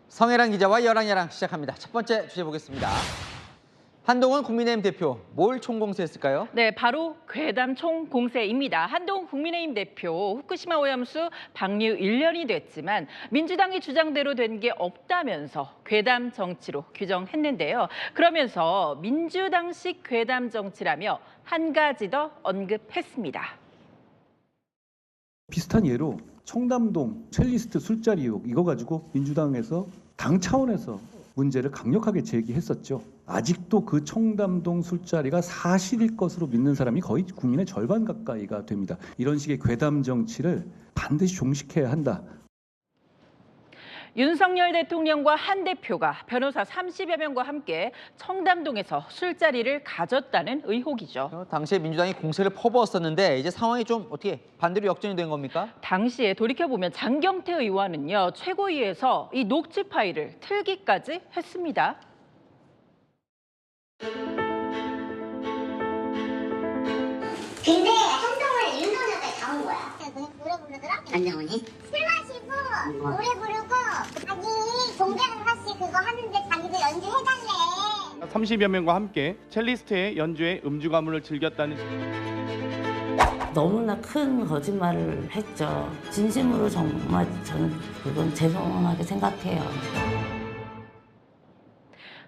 성혜랑 기자와 여랑야랑 시작합니다. 첫 번째 주제 보겠습니다. 한동훈 국민의힘 대표, 뭘 총공세했을까요? 네, 바로 괴담 총공세입니다. 한동훈 국민의힘 대표, 후쿠시마 오염수 방류 1년이 됐지만 민주당의 주장대로 된 게 없다면서 괴담 정치로 규정했는데요. 그러면서 민주당식 괴담 정치라며 한 가지 더 언급했습니다. 비슷한 예로 청담동 첼리스트 술자리 의혹 이거 가지고 민주당에서 당 차원에서 문제를 강력하게 제기했었죠. 아직도 그 청담동 술자리가 사실일 것으로 믿는 사람이 거의 국민의 절반 가까이가 됩니다. 이런 식의 괴담 정치를 반드시 종식해야 한다. 윤석열 대통령과 한 대표가 변호사 30여 명과 함께 청담동에서 술자리를 가졌다는 의혹이죠. 당시에 민주당이 공세를 퍼부었었는데 이제 상황이 좀 어떻게 반대로 역전이 된 겁니까? 당시에 돌이켜보면 장경태 의원은요, 최고위에서 이 녹취 파일을 틀기까지 했습니다. 근데 한동훈 윤석열까지 다 온 거야. 노래 부르더라? 안정훈이? 술 마시고 노래 부르고 자기 동대는 사실 그거 하는데 자기도 연주해달래. 30여 명과 함께 첼리스트의 연주에 음주 가물을 즐겼다는 너무나 큰 거짓말을 했죠. 진심으로 정말 저는 그건 죄송하게 생각해요.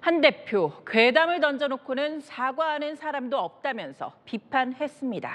한 대표, 괴담을 던져놓고는 사과하는 사람도 없다면서 비판했습니다.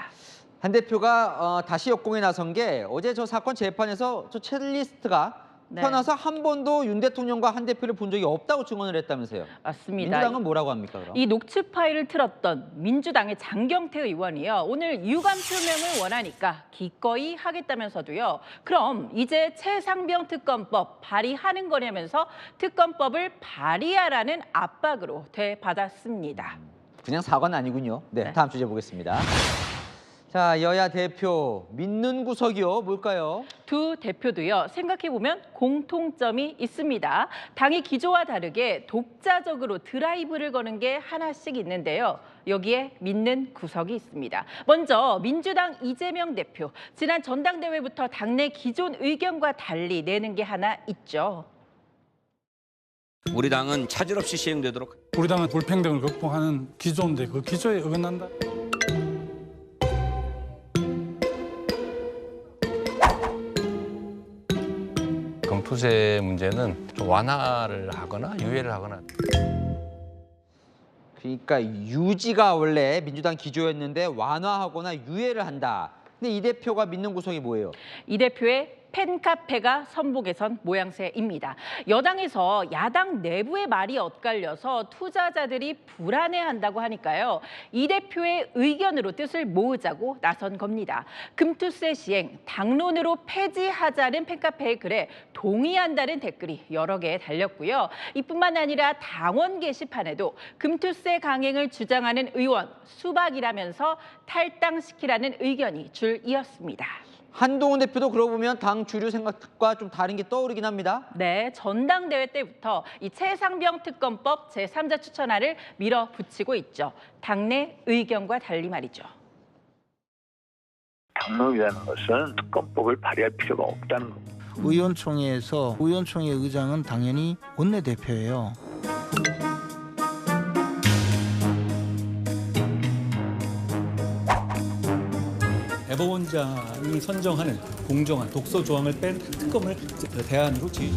한 대표가 다시 역공에 나선 게 어제 저 사건 재판에서 저 첼리스트가 태어나서 한 번도 윤 대통령과 한 대표를 본 적이 없다고 증언을 했다면서요. 맞습니다. 민주당은 뭐라고 합니까, 그럼? 이 녹취 파일을 틀었던 민주당의 장경태 의원이요. 오늘 유감 표명을 원하니까 기꺼이 하겠다면서도요. 그럼 이제 최상병 특검법 발의하는 거냐면서 특검법을 발의하라는 압박으로 되받았습니다. 그냥 사과는 아니군요. 네, 다음 주제 보겠습니다. 자, 여야 대표 믿는 구석이요. 뭘까요? 두 대표도요. 생각해보면 공통점이 있습니다. 당의 기조와 다르게 독자적으로 드라이브를 거는 게 하나씩 있는데요. 여기에 믿는 구석이 있습니다. 먼저 민주당 이재명 대표. 지난 전당대회부터 당내 기존 의견과 달리 내는 게 하나 있죠. 우리 당은 차질 없이 시행되도록. 우리 당은 불평등을 극복하는 기조인데 그 기조에 어긋난다. 검투세 문제는 좀 완화를 하거나 유예를 하거나. 그러니까 유지가 원래 민주당 기조였는데 완화하거나 유예를 한다. 근데 이 대표가 믿는 구석이 뭐예요? 이 대표의 팬카페가 선봉에 선 모양새입니다. 여당에서 야당 내부의 말이 엇갈려서 투자자들이 불안해한다고 하니까요. 이 대표의 의견으로 뜻을 모으자고 나선 겁니다. 금투세 시행, 당론으로 폐지하자는 팬카페의 글에 동의한다는 댓글이 여러 개 달렸고요. 이뿐만 아니라 당원 게시판에도 금투세 강행을 주장하는 의원 수박이라면서 탈당시키라는 의견이 줄 이었습니다. 한동훈 대표도 그러고 보면 당 주류 생각과 좀 다른 게 떠오르긴 합니다. 네, 전당대회 때부터 이 최상병 특검법 제3자 추천안을 밀어붙이고 있죠. 당내 의견과 달리 말이죠. 당론이라는 것은 특검법을 발의할 필요가 없다는 겁니다. 의원총회에서 의원총회 의장은 당연히 원내대표예요. 대법원장이 선정하는 공정한 독소 조항을 뺀 특검을 대안으로 제시.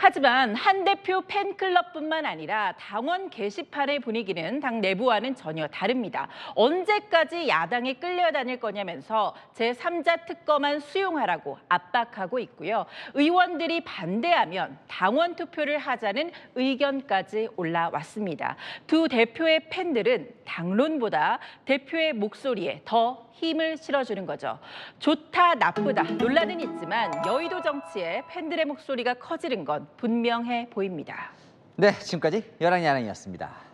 하지만 한 대표 팬클럽뿐만 아니라 당원 게시판의 분위기는 당 내부와는 전혀 다릅니다. 언제까지 야당에 끌려다닐 거냐면서 제3자 특검안 수용하라고 압박하고 있고요. 의원들이 반대하면 당원 투표를 하자는 의견까지 올라왔습니다. 두 대표의 팬들은 당론보다 대표의 목소리에 더 힘을 실어주는 거죠. 좋다, 나쁘다 논란은 있지만 여의도 정치에 팬들의 목소리가 커지는 건 분명해 보입니다. 네, 지금까지 여랑야랑이었습니다.